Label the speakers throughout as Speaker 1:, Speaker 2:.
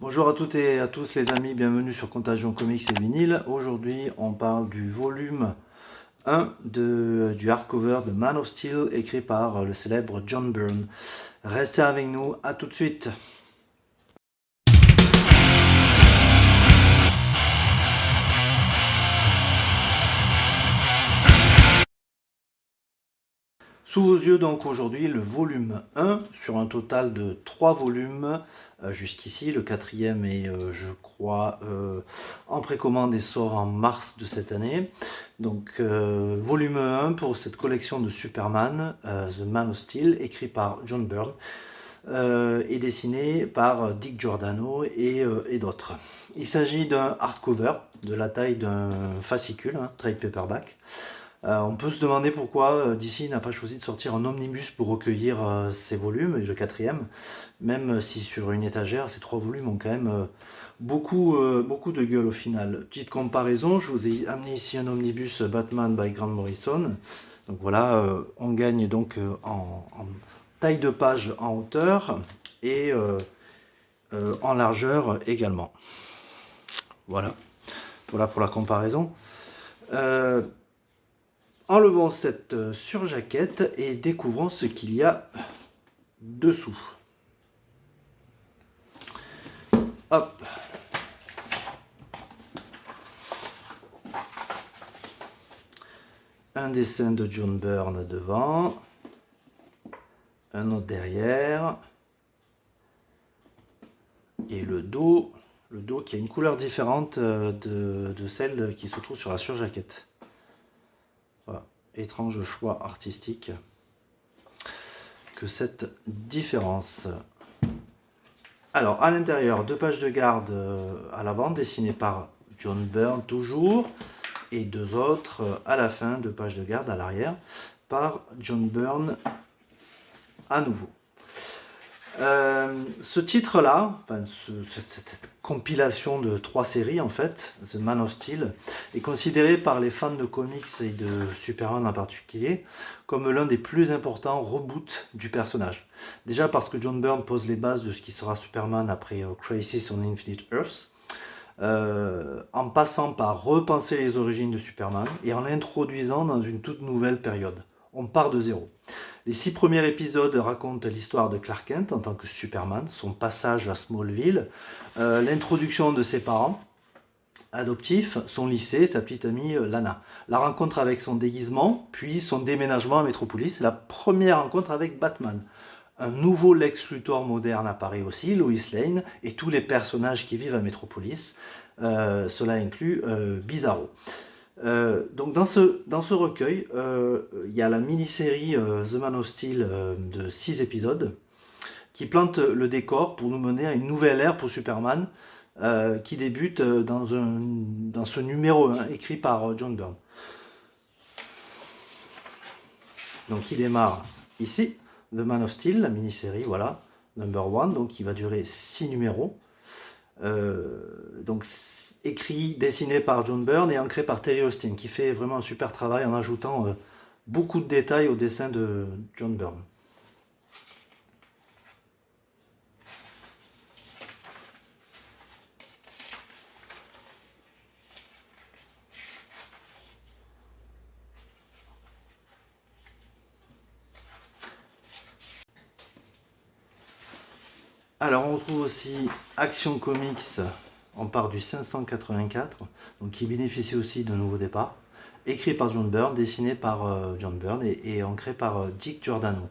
Speaker 1: Bonjour à toutes et à tous les amis, bienvenue sur Contagion Comics et Vinyle. Aujourd'hui on parle du volume 1 du hardcover de Man of Steel écrit par le célèbre John Byrne. Restez avec nous, à tout de suite. Sous vos yeux donc aujourd'hui le volume 1 sur un total de 3 volumes jusqu'ici. Le quatrième est je crois en précommande et sort en mars de cette année. Donc volume 1 pour cette collection de Superman, The Man of Steel, écrit par John Byrne et dessiné par Dick Giordano et d'autres. Il s'agit d'un hardcover de la taille d'un fascicule, trade paperback. On peut se demander pourquoi DC n'a pas choisi de sortir un omnibus pour recueillir ces volumes, et le quatrième, même si sur une étagère, ces 3 volumes ont quand même beaucoup de gueule au final. Petite comparaison, je vous ai amené ici un omnibus Batman by Grant Morrison. Donc voilà, on gagne donc en taille de page en hauteur et en largeur également. Voilà pour la comparaison. Enlevons cette surjaquette et découvrons ce qu'il y a dessous. Hop. Un dessin de John Byrne devant, un autre derrière, et le dos qui a une couleur différente de celle qui se trouve sur la surjaquette. Voilà. Étrange choix artistique que cette différence. Alors à l'intérieur, 2 pages de garde à l'avant dessinées par John Byrne toujours, et 2 autres à la fin, 2 pages de garde à l'arrière par John Byrne à nouveau. Ce titre-là, enfin, cette compilation de 3 séries en fait, The Man of Steel, est considéré par les fans de comics et de Superman en particulier comme l'un des plus importants reboots du personnage. Déjà parce que John Byrne pose les bases de ce qui sera Superman après Crisis on Infinite Earths, en passant par repenser les origines de Superman et en l'introduisant dans une toute nouvelle période. On part de zéro. Les 6 premiers épisodes racontent l'histoire de Clark Kent en tant que Superman, son passage à Smallville, l'introduction de ses parents adoptifs, son lycée, sa petite amie Lana, la rencontre avec son déguisement, puis son déménagement à Metropolis, la première rencontre avec Batman. Un nouveau Lex Luthor moderne apparaît aussi, Lois Lane, et tous les personnages qui vivent à Metropolis, cela inclut Bizarro. Donc dans ce recueil, il y a la mini-série The Man of Steel de 6 épisodes qui plante le décor pour nous mener à une nouvelle ère pour Superman qui débute dans ce numéro 1 écrit par John Byrne. Donc il démarre ici, The Man of Steel, la mini-série, voilà, number 1, donc qui va durer 6 numéros. Donc écrit, dessiné par John Byrne et ancré par Terry Austin, qui fait vraiment un super travail en ajoutant beaucoup de détails au dessin de John Byrne. Alors on retrouve aussi Action Comics, on part du 584, donc qui bénéficie aussi d'un nouveau départ, écrit par John Byrne, dessiné par John Byrne et ancré par Dick Giordano.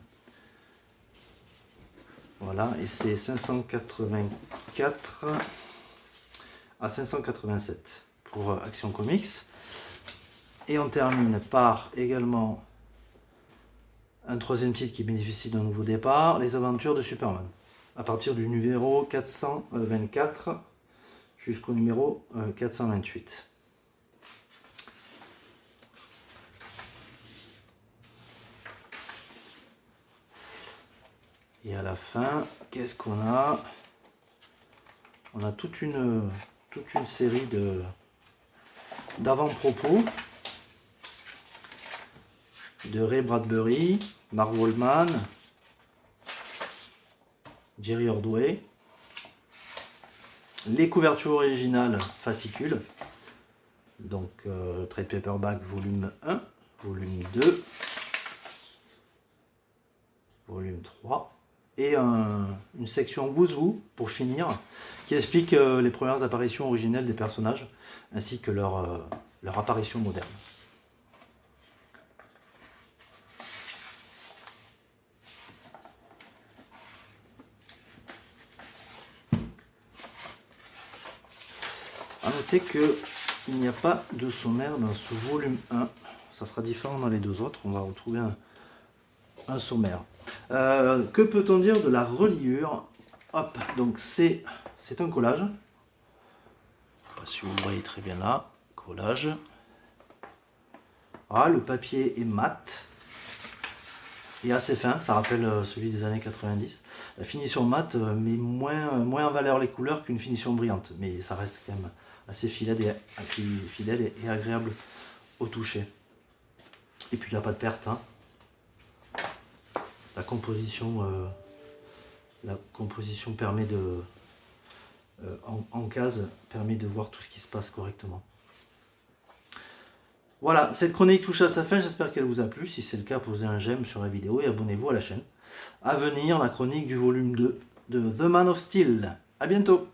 Speaker 1: Voilà, et c'est 584 à 587 pour Action Comics. Et on termine par également un 3e titre qui bénéficie d'un nouveau départ, Les Aventures de Superman, à partir du numéro 424 jusqu'au numéro 428. Et à la fin, qu'est-ce qu'on a? On a toute une série d'avant-propos de Ray Bradbury, Mark Waldman, Jerry Ordway, Les couvertures originales fascicules. Donc trade paperback volume 1, volume 2, volume 3 et une section Woozoo pour finir qui explique les premières apparitions originelles des personnages ainsi que leur apparition moderne. A noter qu'il n'y a pas de sommaire dans ce volume 1, ça sera différent dans les deux autres, on va retrouver un sommaire. Que peut-on dire de la reliure? Hop, donc c'est un collage. Je sais pas si vous voyez très bien là, collage. Voilà, le papier est mat et assez fin, ça rappelle celui des années 90. La finition mat met moins en valeur les couleurs qu'une finition brillante, mais ça reste quand même assez fidèle et agréable au toucher. Et puis il n'y a pas de perte. Hein. La composition permet de en case permet de voir tout ce qui se passe correctement. Voilà, cette chronique touche à sa fin, j'espère qu'elle vous a plu. Si c'est le cas, posez un j'aime sur la vidéo et abonnez-vous à la chaîne. À venir, la chronique du volume 2 de The Man of Steel. A bientôt.